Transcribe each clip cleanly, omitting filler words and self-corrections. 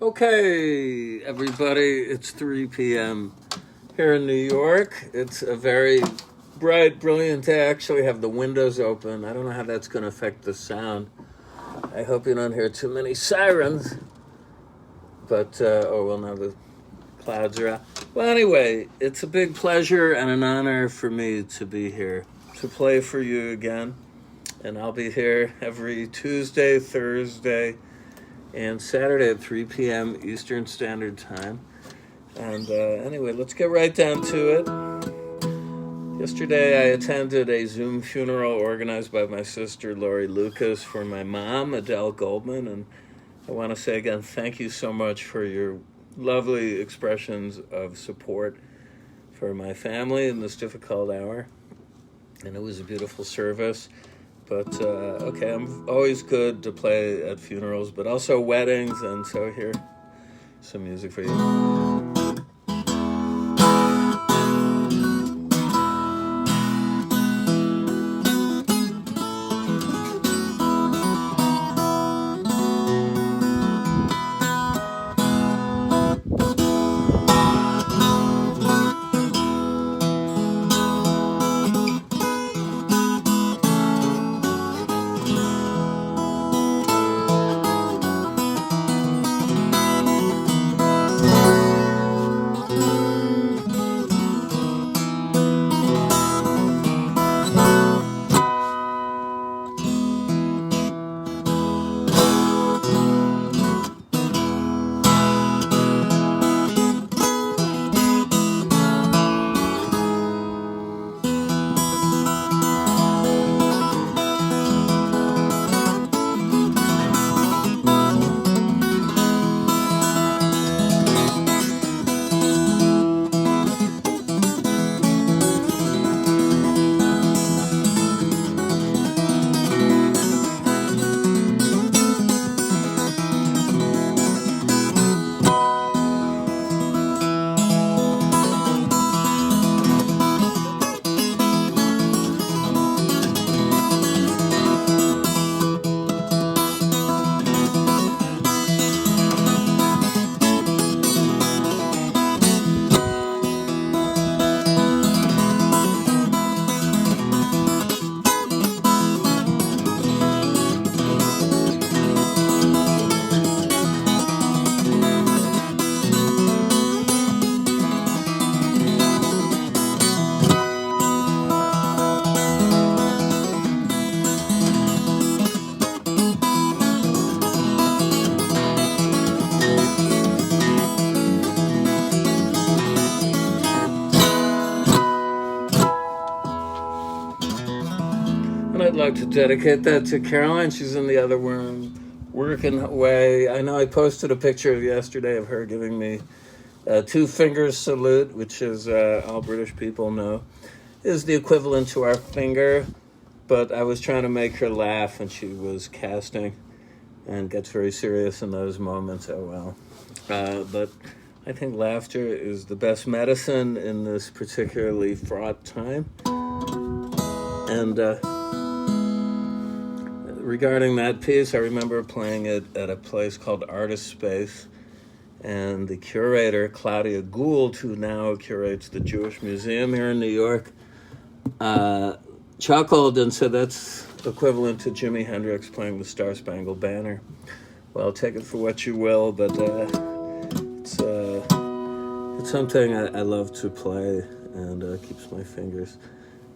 Okay, everybody, it's 3 p.m. here in New York. It's a very bright, brilliant day. I actually have the windows open. I don't know how that's going to affect the sound. I hope you don't hear too many sirens. But, well, now the clouds are out. Well, anyway, it's a big pleasure and an honor for me to be here, to play for you again. And I'll be here every Tuesday, Thursday, and Saturday at 3 p.m. Eastern Standard Time. And anyway, let's get right down to it. Yesterday, I attended a Zoom funeral organized by my sister, Lori Lucas, for my mom, Adele Goldman. And I want to say again, thank you so much for your lovely expressions of support for my family in this difficult hour. And it was a beautiful service. But, okay, I'm always good to play at funerals, but also weddings, and so here, some music for you. I'd like to dedicate that to Caroline. She's in the other room, working away. I know I posted a picture yesterday of her giving me a 2 fingers salute, which is, all British people know, is the equivalent to our finger. But I was trying to make her laugh, and she was casting and gets very serious in those moments. Oh, well. But I think laughter is the best medicine in this particularly fraught time. And, regarding that piece, I remember playing it at a place called Artist Space, and the curator, Claudia Gould, who now curates the Jewish Museum here in New York, chuckled and said that's equivalent to Jimi Hendrix playing the Star-Spangled Banner. Well, take it for what you will, but it's something I love to play, and keeps my fingers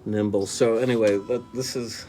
nimble. So anyway, this is...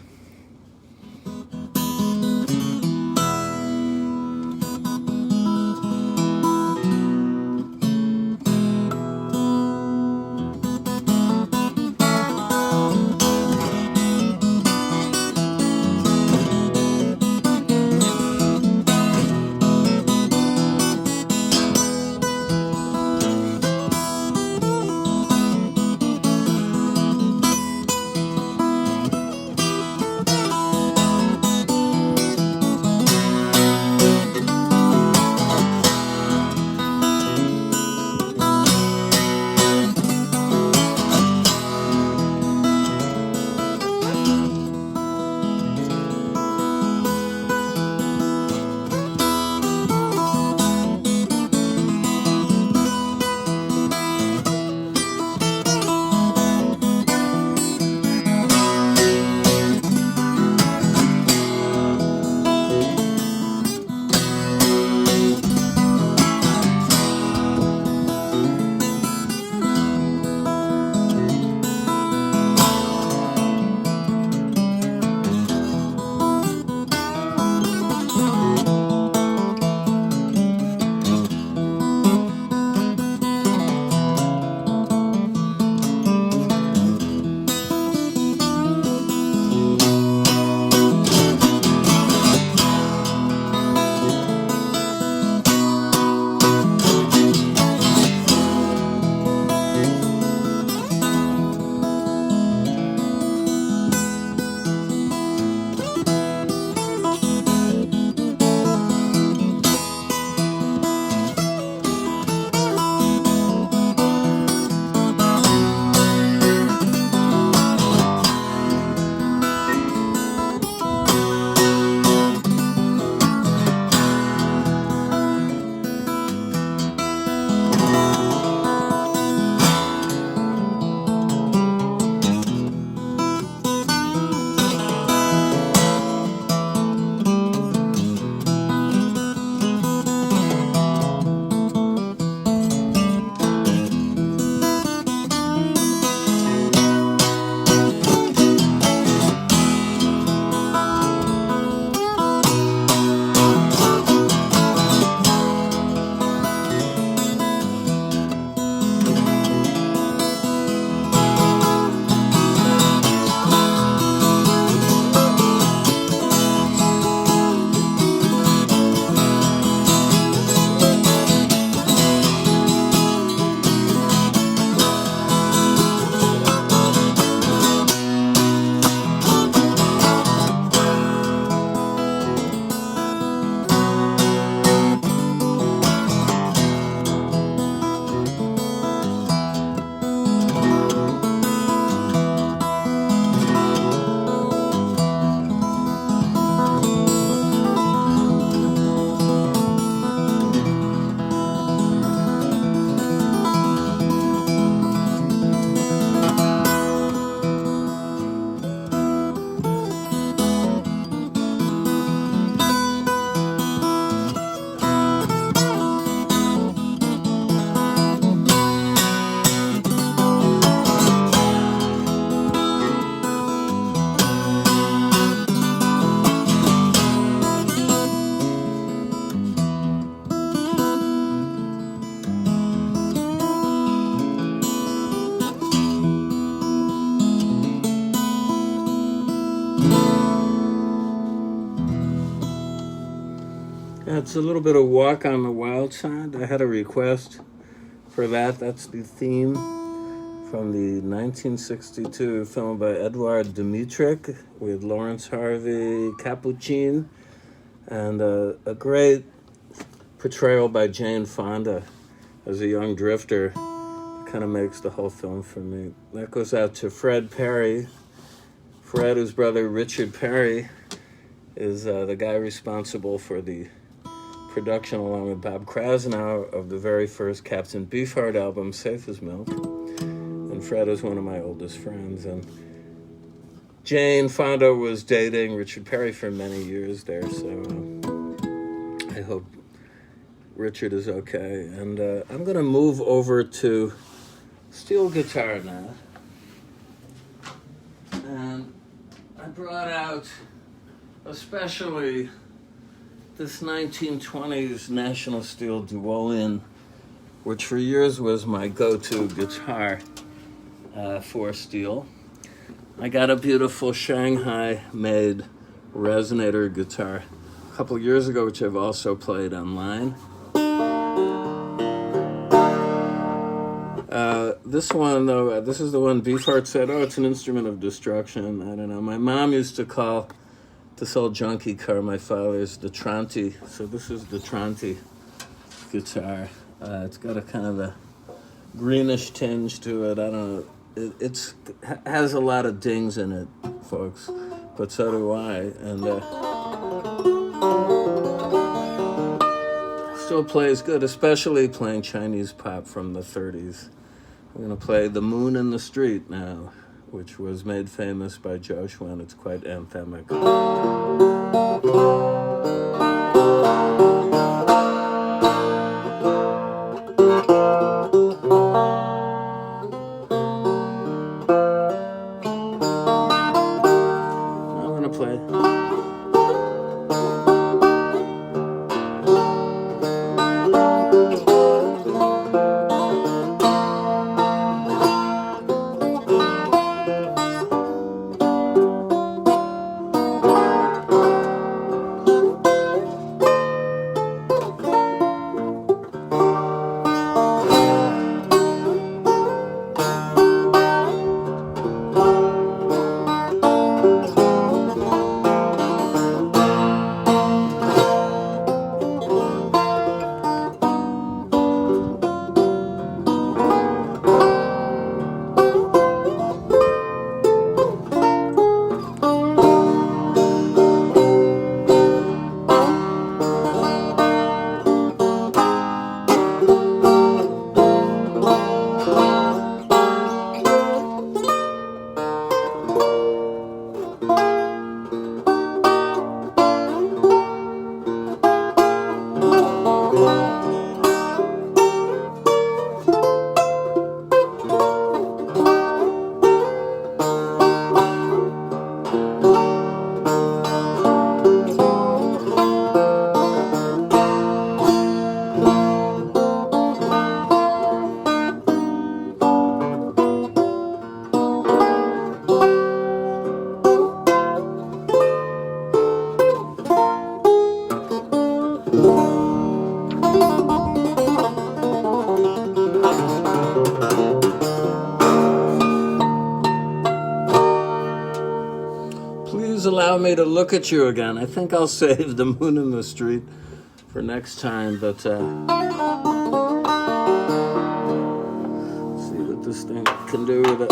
it's a little bit of Walk on the Wild Side. I had a request for that. That's the theme from the 1962 film by Edouard Dimitrik with Lawrence Harvey, Capuchin, and a great portrayal by Jane Fonda as a young drifter. Kind of makes the whole film for me. That goes out to Fred Perry. Fred, whose brother Richard Perry is the guy responsible for the production, along with Bob Krasnow, of the very first Captain Beefheart album, Safe as Milk. And Fred is one of my oldest friends. And Jane Fonda was dating Richard Perry for many years there, so I hope Richard is okay. And I'm going to move over to steel guitar now. And I brought out especially this 1920s National Steel Duolin, which for years was my go-to guitar for steel. I got a beautiful Shanghai-made resonator guitar a couple of years ago, which I've also played online. This one, though, this is the one Beefheart said, oh, it's an instrument of destruction. I don't know. My mom used to call this old junkie car my father's the Tronti. So this is the Tronti guitar. It's got a kind of a greenish tinge to it. I don't know. It has a lot of dings in it, folks. But so do I. And still plays good, especially playing Chinese pop from the 30s. I'm going to play The Moon in the Street now, which was made famous by Joe Schwen. It's quite anthemic. I'm going to play. Please allow me to look at you again. I think I'll save The Moon in the Street for next time, but see what this thing can do with it.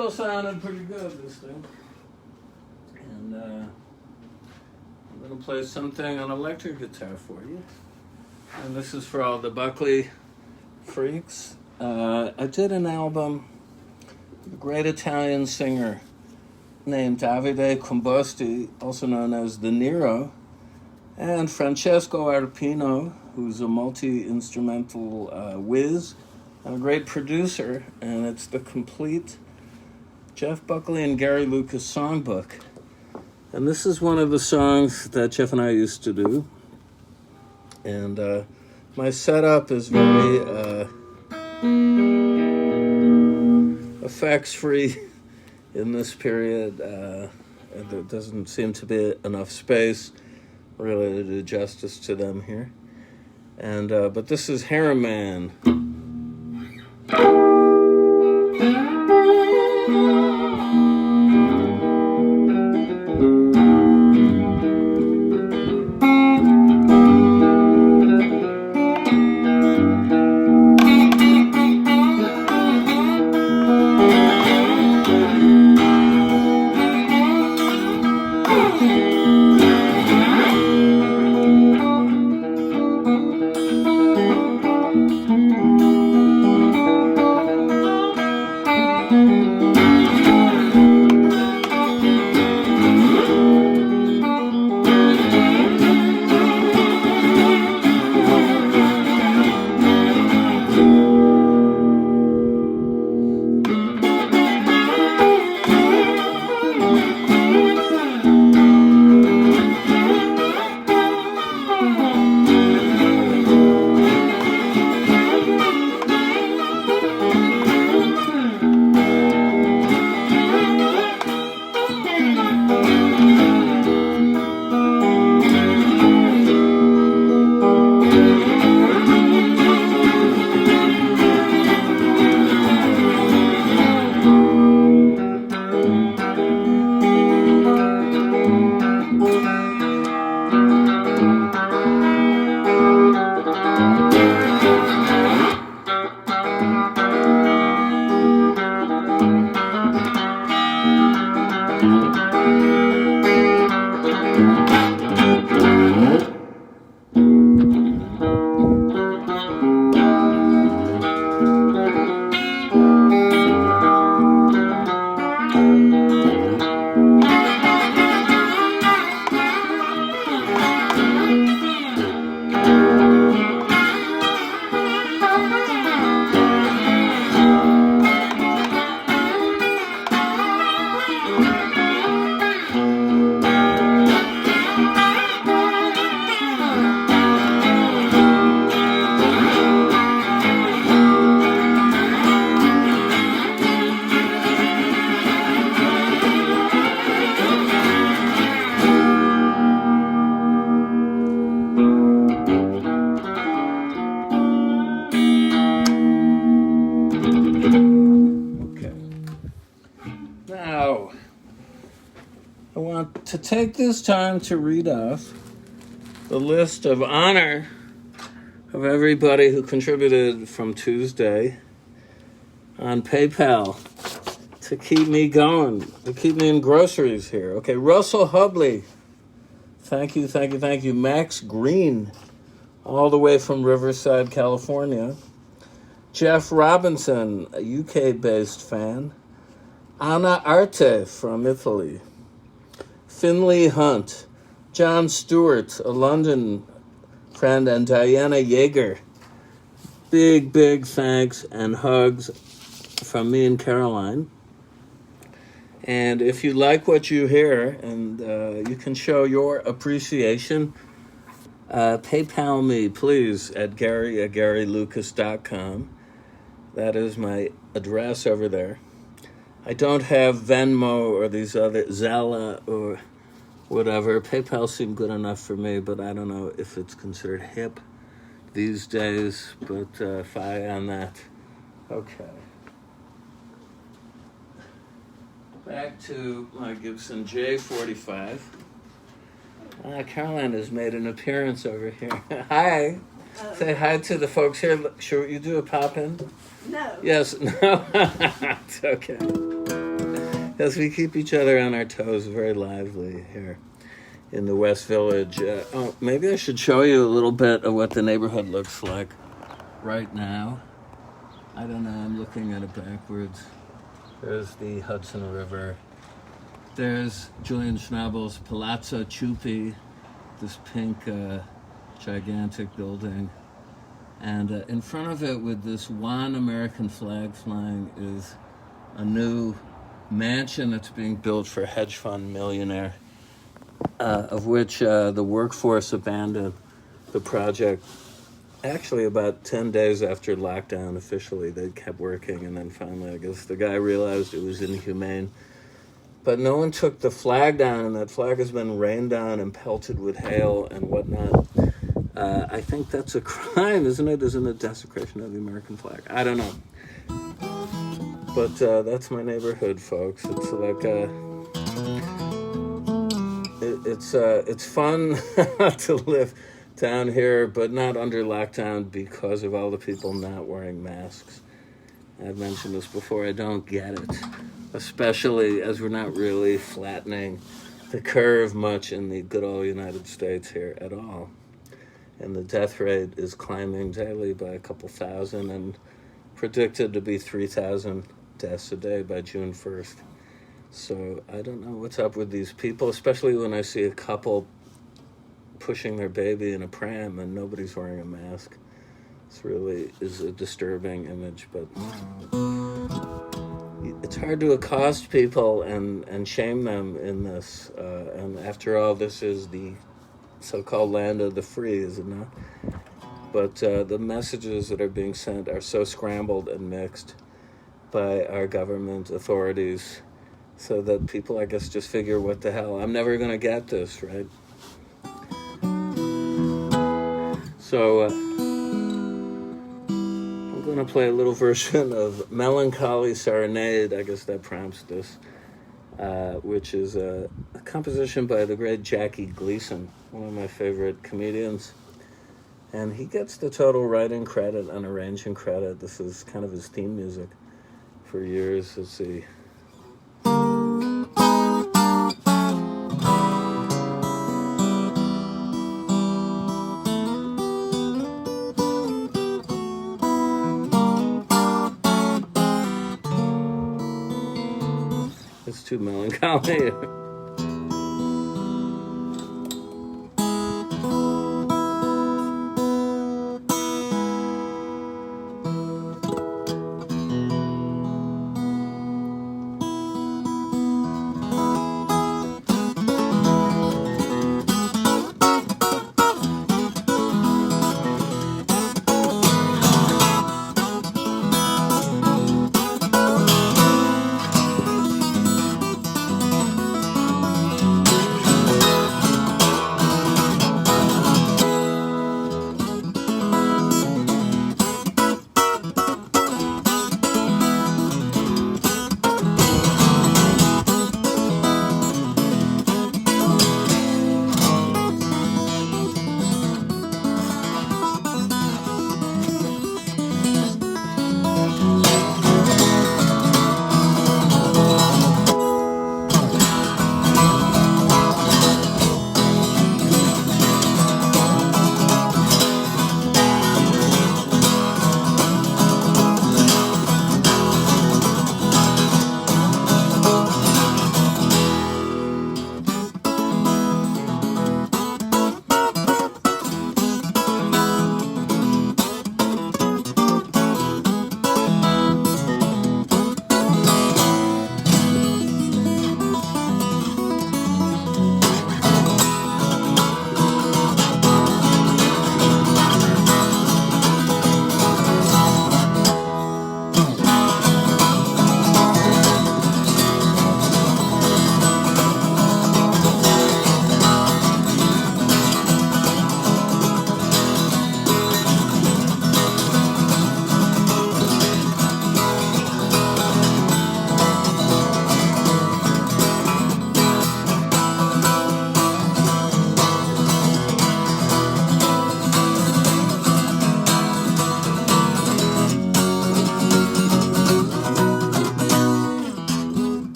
still sounded pretty good, this thing. And I'm going to play something on electric guitar for you. And this is for all the Buckley freaks. I did an album with a great Italian singer named Davide Combosti, also known as the Nero, and Francesco Arpino, who's a multi-instrumental whiz and a great producer, and it's the complete Jeff Buckley and Gary Lucas songbook. And this is one of the songs that Jeff and I used to do. And my setup is very effects-free in this period. There doesn't seem to be enough space really to do justice to them here. And but this is Harriman. To take this time to read off the list of honor of everybody who contributed from Tuesday on PayPal to keep me going, to keep me in groceries here. Okay, Russell Hubley, thank you. Max Green, all the way from Riverside, California. Jeff Robinson, a UK-based fan. Anna Arte from Italy. Finley Hunt, John Stewart, a London friend, and Diana Yeager. Big thanks and hugs from me and Caroline. And if you like what you hear and you can show your appreciation, PayPal me, please, at Gary@GaryLucas.com. That is my address over there. I don't have Venmo or these other Zella or whatever. PayPal seemed good enough for me, but I don't know if it's considered hip these days, but fi on that. Okay. Back to my Gibson J45. Caroline has made an appearance over here. Hi. Say hi to the folks here. Should you do a pop-in? No. Yes. No. It's okay. As we keep each other on our toes, very lively here in the West Village. Maybe I should show you a little bit of what the neighborhood looks like right now. I don't know, I'm looking at it backwards. There's the Hudson River. There's Julian Schnabel's Palazzo Ciuppi, this pink, gigantic building. And in front of it, with this one American flag flying, is a new mansion that's being built for a hedge fund millionaire, of which the workforce abandoned the project actually about 10 days after lockdown officially. They kept working, and then finally I guess the guy realized it was inhumane. But no one took the flag down, and that flag has been rained on and pelted with hail and whatnot. I think that's a crime, isn't it? Isn't it desecration of the American flag? I don't know. But that's my neighborhood, folks. It's like it's fun to live down here, but not under lockdown because of all the people not wearing masks. I've mentioned this before. I don't get it, especially as we're not really flattening the curve much in the good old United States here at all. And the death rate is climbing daily by a couple thousand, and predicted to be 3,000 deaths a day by June 1st. So I don't know what's up with these people, especially when I see a couple pushing their baby in a pram and nobody's wearing a mask. This really is a disturbing image, but it's hard to accost people and shame them in this. And after all, this is the so-called land of the free, is it not? But the messages that are being sent are so scrambled and mixed by our government authorities, so that people, I guess, just figure, what the hell, I'm never going to get this, right? So I'm going to play a little version of Melancholy Serenade, I guess that prompts this, which is a composition by the great Jackie Gleason, one of my favorite comedians. And he gets the total writing credit and arranging credit. This is kind of his theme music for years. Let's see. It's too melancholy.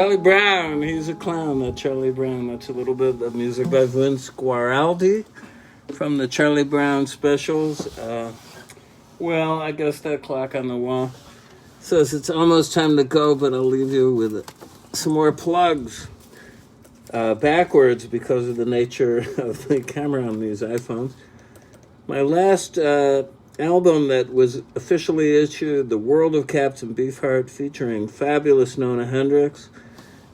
Charlie Brown, he's a clown, that Charlie Brown. That's a little bit of music by Vince Guaraldi from the Charlie Brown specials. Well, I guess that clock on the wall says it's almost time to go, but I'll leave you with some more plugs. Backwards because of the nature of the camera on these iPhones. My last album that was officially issued, The World of Captain Beefheart, featuring fabulous Nona Hendricks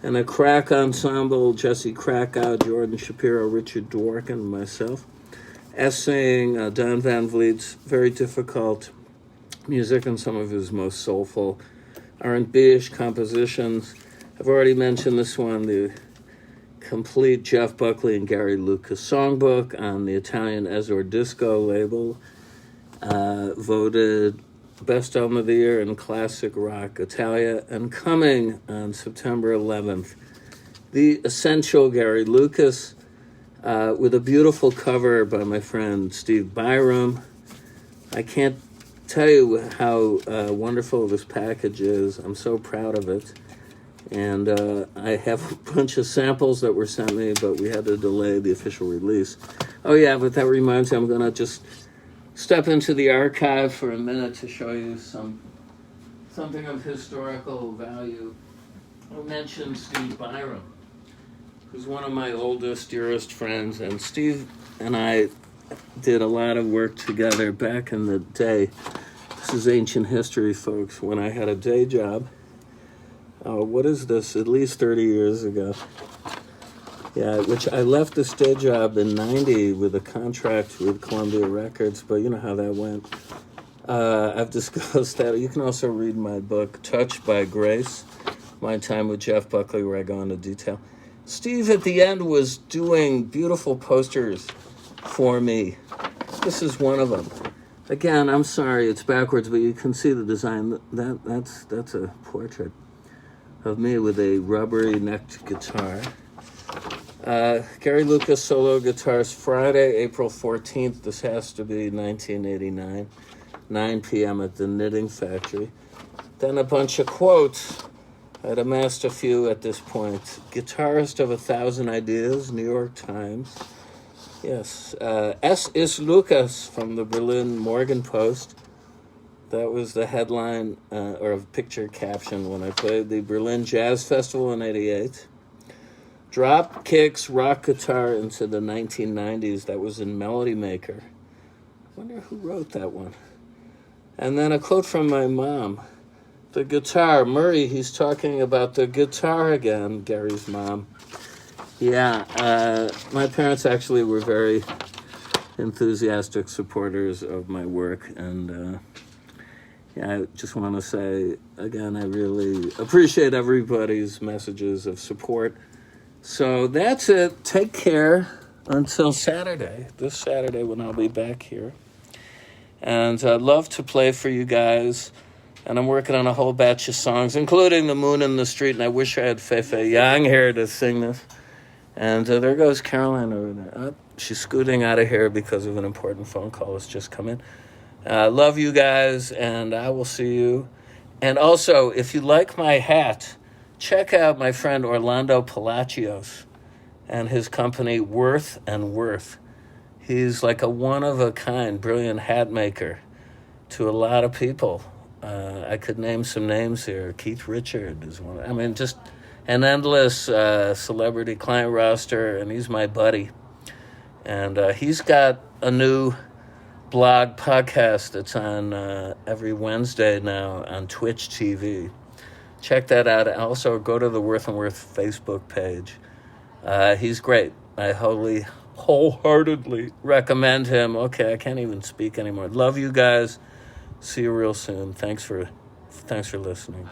and a crack ensemble, Jesse Krakow, Jordan Shapiro, Richard Dworkin, and myself, essaying Don Van Vliet's very difficult music and some of his most soulful R&B-ish compositions. I've already mentioned this one, the complete Jeff Buckley and Gary Lucas songbook on the Italian Esordisco label, voted Best Album of the Year in Classic Rock Italia, and coming on September 11th, The Essential Gary Lucas, with a beautiful cover by my friend Steve Byram. I can't tell you how wonderful this package is. I'm so proud of it. And I have a bunch of samples that were sent me, but we had to delay the official release. Oh yeah, but that reminds me, I'm going to just step into the archive for a minute to show you something of historical value. I'll mention Steve Byram, who's one of my oldest, dearest friends, and Steve and I did a lot of work together back in the day. This is ancient history, folks, when I had a day job. What is this? At least 30 years ago. Yeah, which I left this day job in 90 with a contract with Columbia Records, but you know how that went. I've discussed that. You can also read my book, Touched by Grace, My Time with Jeff Buckley, where I go into detail. Steve, at the end, was doing beautiful posters for me. This is one of them. Again, I'm sorry, it's backwards, but you can see the design. That's a portrait of me with a rubbery-necked guitar. Gary Lucas solo guitars, Friday, April 14th. This has to be 1989, 9 p.m. at the Knitting Factory. Then a bunch of quotes. I'd amassed a few at this point. Guitarist of 1,000 Ideas, New York Times. Yes. S. is Lucas from the Berlin Morgen Post. That was the headline or a picture caption when I played the Berlin Jazz Festival in '88. Drop kicks rock guitar into the 1990s. That was in Melody Maker. I wonder who wrote that one. And then a quote from my mom. The guitar. Murray, he's talking about the guitar again, Gary's mom. Yeah, my parents actually were very enthusiastic supporters of my work, and yeah, I just want to say, again, I really appreciate everybody's messages of support. So that's it. Take care until Saturday, this Saturday when I'll be back here. And I'd love to play for you guys. And I'm working on a whole batch of songs, including The Moon in the Street. And I wish I had Feifei Yang here to sing this. And there goes Caroline over there. She's scooting out of here because of an important phone call that's just come in. Love you guys, and I will see you. And also, if you like my hat, check out my friend Orlando Palacios and his company Worth and Worth. He's like a one-of-a-kind, brilliant hat maker to a lot of people. I could name some names here. Keith Richard is one. I mean, just an endless celebrity client roster, and he's my buddy. And he's got a new blog podcast that's on every Wednesday now on Twitch TV. Check that out. Also, go to the Worth and Worth Facebook page. He's great. I wholeheartedly recommend him. Okay, I can't even speak anymore. Love you guys. See you real soon. Thanks for listening.